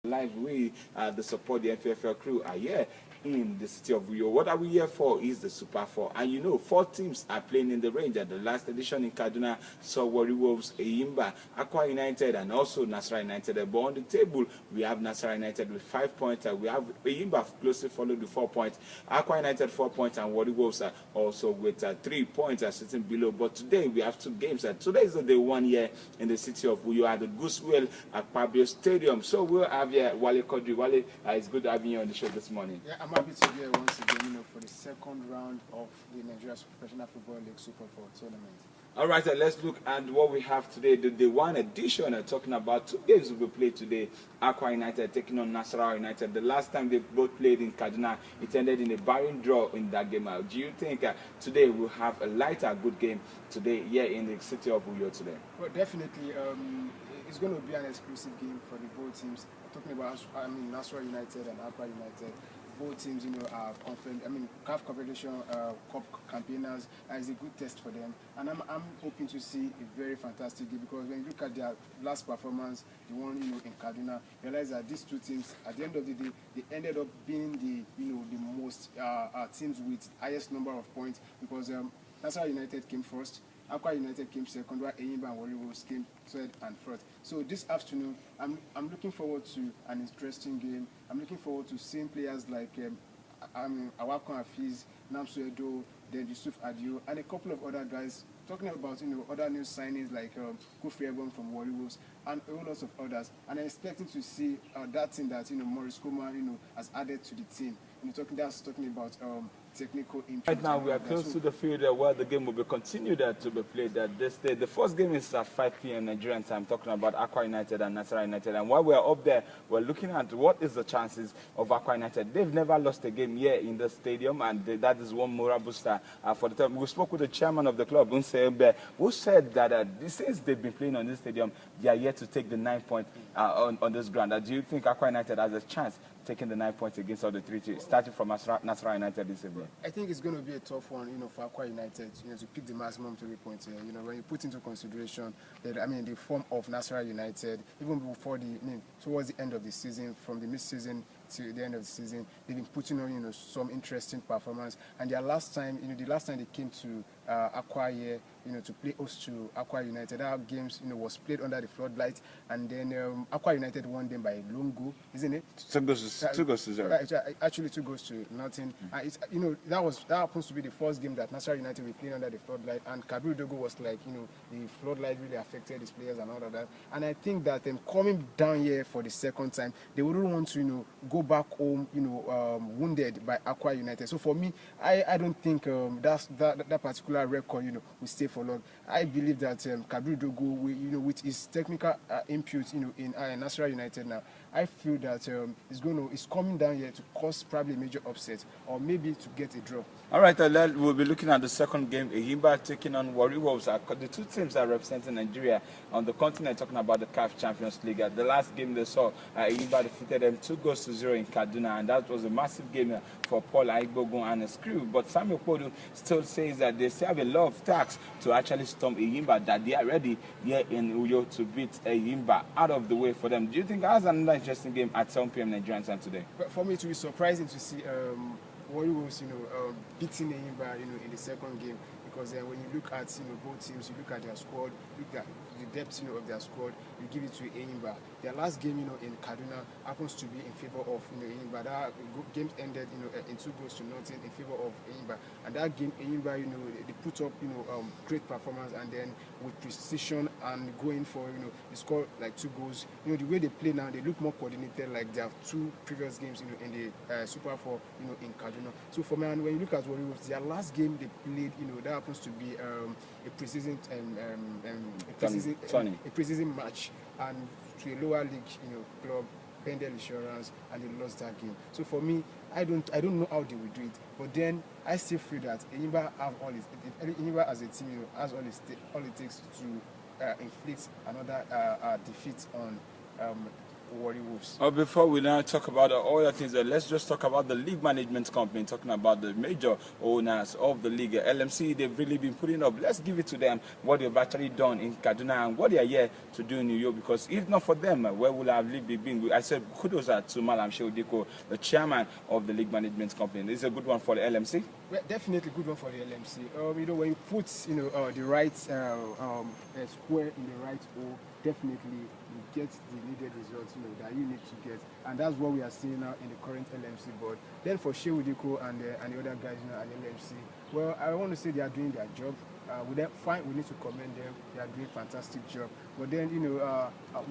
Live, we, the support the NPFL crew, are here in the city of Uyo. What are we here for is the Super 4. And you know, 4 teams are playing in the range. At the last edition in Kaduna saw Warri Wolves, Eyimba, Akwa United, and also Nasarawa United. But on the table, we have Nasarawa United with 5 points. We have Eyimba closely followed with 4 points. Akwa United 4 points, and Warri Wolves are also with 3 points sitting below. But today, we have 2 games. Today is the day 1 here in the city of Uyo at the Goosewell at Pabio Stadium. So we'll have Wale Kodri. Wale, it's good having you on the show this morning. Yeah, I'm happy to be here once again, for the second round of the Nigeria Professional Football League Super 4 tournament. All right, let's look at what we have today. The day 1 edition, talking about 2 games will be played today. Akwa United taking on Nasarawa United. The last time they both played in Kaduna, it ended in a barren draw in that game. Do you think today we'll have a lighter, good game today here in the city of Uyo today? Well, definitely. It's going to be an exclusive game for the both teams. Talking about, Nasarawa United and Akwa United. Both teams, are CAF Confederation Cup campaigners, and it's a good test for them. And I'm hoping to see a very fantastic game, because when you look at their last performance, the one in Kaduna, you realize that these 2 teams, at the end of the day, they ended up being the most teams with highest number of points, because Nasarawa United came first. Akwa United came second, while Eyimba and Warri Wolves came third and fourth. So this afternoon, I'm looking forward to an interesting game. I'm looking forward to seeing players like Awakon Hafiz, Namso Edo, then Yusuf Adio, and a couple of other guys. Talking about other new signings like Kofi Ebon from Warri Wolves and a whole lot of others. And I'm expecting to see that thing that Maurice Koeman has added to the team. Talking about technical input. Right now we are close to the field where the game will be continued to be played this day. The first game is at 5 p.m. Nigerian time, talking about Akwa United and Nasarawa United. And while we are up there, we're looking at what is the chances of Akwa United. They've never lost a game here in the stadium, and that is one moral booster for the time. We spoke with the chairman of the club, who said that since they've been playing on this stadium, they are yet to take the 9 points on this ground. Do you think Akwa United has a chance taking the 9 points against all the 3 teams, starting from Nasarawa United this evening? I think it's going to be a tough one, for Akwa United, to pick the maximum 3 points here. When you put into consideration that, the form of Nasarawa United, even before towards the end of the season, from the mid-season to the end of the season, they've been putting on, some interesting performance. And their last time, the last time they came to Akwa here, to play host to Akwa United, our games, was played under the floodlight, and then Akwa United won them by a lone goal, isn't it? 2 goals to 0. Actually, 2 goals to nothing. It's, that happens to be the first game that Nasarawa United were playing under the floodlight, and Kabir Dogo was like, the floodlight really affected his players and all of that. And I think that coming down here for the second time, they wouldn't want to, go back home, wounded by Akwa United. So for me, I don't think that particular record, will stay for long. I believe that Kabir Dogo, with his technical input, in Nasarawa United now, I feel that it's coming down here to cause probably a major upset, or maybe to get a draw. All right, we'll be looking at the second game. Eyimba taking on Warri Wolves. The 2 teams are representing Nigeria on the continent, talking about the CAF Champions League. The last game they saw, Eyimba defeated them 2 goals to 0 in Kaduna, and that was a massive game for Paul Aigbogun and his crew. But Samuel Podu still says that they still have a lot of tasks to actually storm Eyimba, that they are ready here in Uyo to beat Eyimba out of the way for them. Do you think that's another interesting game at 7 p.m. Nigerian time today? But for me, it will be surprising to see Warri Wolves, beating Eyimba, in the second game, because when you look at both teams, you look at their squad, look at the depth of their squad, you give it to Eyimba. Their last game in Kaduna happens to be in favor of Eyimba. That game ended in 2 goals to nothing in favor of Eyimba. And that game, Eyimba, they put up great performance, and then with precision and going for they score like 2 goals. The way they play now, they look more coordinated, like their 2 previous games in the Super 4 in Kaduna. So for me, and when you look at Warri Wolves, their last game they played, that happens to be a preseason a preseason match, and to a lower league club, Pendel Insurance, and they lost that game. So for me, I don't know how they will do it, but then I still feel that Eyimba Eyimba as a team has all it takes to inflict another defeat on Warri Wolves. Before we now talk about all the things, let's just talk about the league management company, talking about the major owners of the league. LMC, they've really been putting up. Let's give it to them what they've actually done in Kaduna and what they are here to do in New York, because if not for them, where would our league be been? I said kudos to Malam Sheudiko, the chairman of the league management company. This is a good one for the LMC. Well, definitely good one for the LMC. You know, when you put the right square in the right hole, definitely you get the needed results that you need to get, and that's what we are seeing now in the current LMC board. Then for Sheudiko and the other guys at LMC, well, I want to say they are doing their job. We need to commend them. They are doing a fantastic job. But then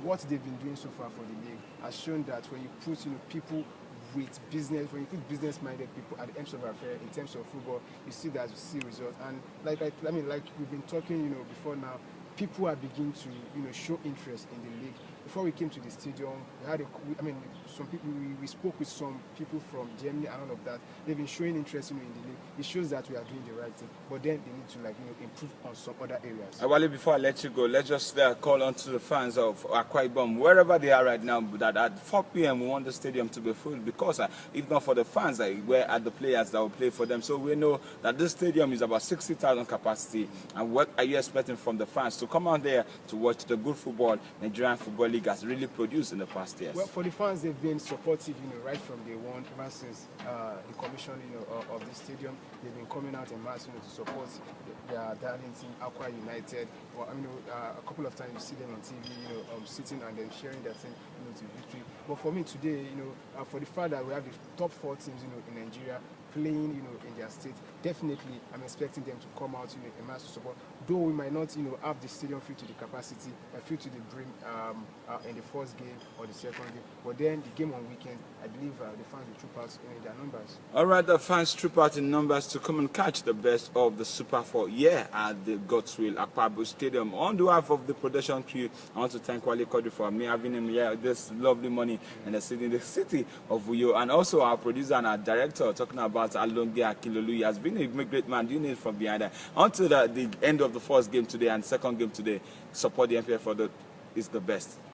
what they've been doing so far for the league has shown that when you put people with business, when you put business-minded people at the end of our affair in terms of football, you see that, you see results. And like we've been talking before now, people are beginning to show interest in the league. Before we came to the stadium, we had some people. We spoke with some people from Germany and all of that. They've been showing interest in the league. It shows that we are doing the right thing. But then they need to improve on some other areas. Wale, before I let you go, let's just call on to the fans of Akwa Ibom, wherever they are right now, that at 4 p.m. we want the stadium to be full, because if not for the fans, we're at the players that will play for them. So we know that this stadium is about 60,000 capacity. And what are you expecting from the fans to come out there to watch the good football Nigerian Football League has really produced in the past years? Well, for the fans, they've been supportive, right from day one, ever since the commission, of the stadium. They've been coming out en masse, to support their darling team, Akwa United. Well, a couple of times you see them on TV, sitting and then sharing their team, to victory. But for me today, for the fact that we have the top 4 teams, in Nigeria playing, in their state, definitely I'm expecting them to come out, en masse to support. Though we might not, have the stadium filled to the capacity, filled to the brim in the first game or the second game. But then the game on weekend, I believe the fans will troop out in their numbers. All right, the fans troop out in numbers to come and catch the best of the Super 4 at the Godswill Akpabio Stadium. On behalf of the production crew, I want to thank Wale Kodri for me having him here this lovely morning in the city of Uyo, and also our producer and our director talking about Alonge Akilolu. He has been a great man doing it from behind there. On to the end of the first game today and second game today. Support the NPFL is the best.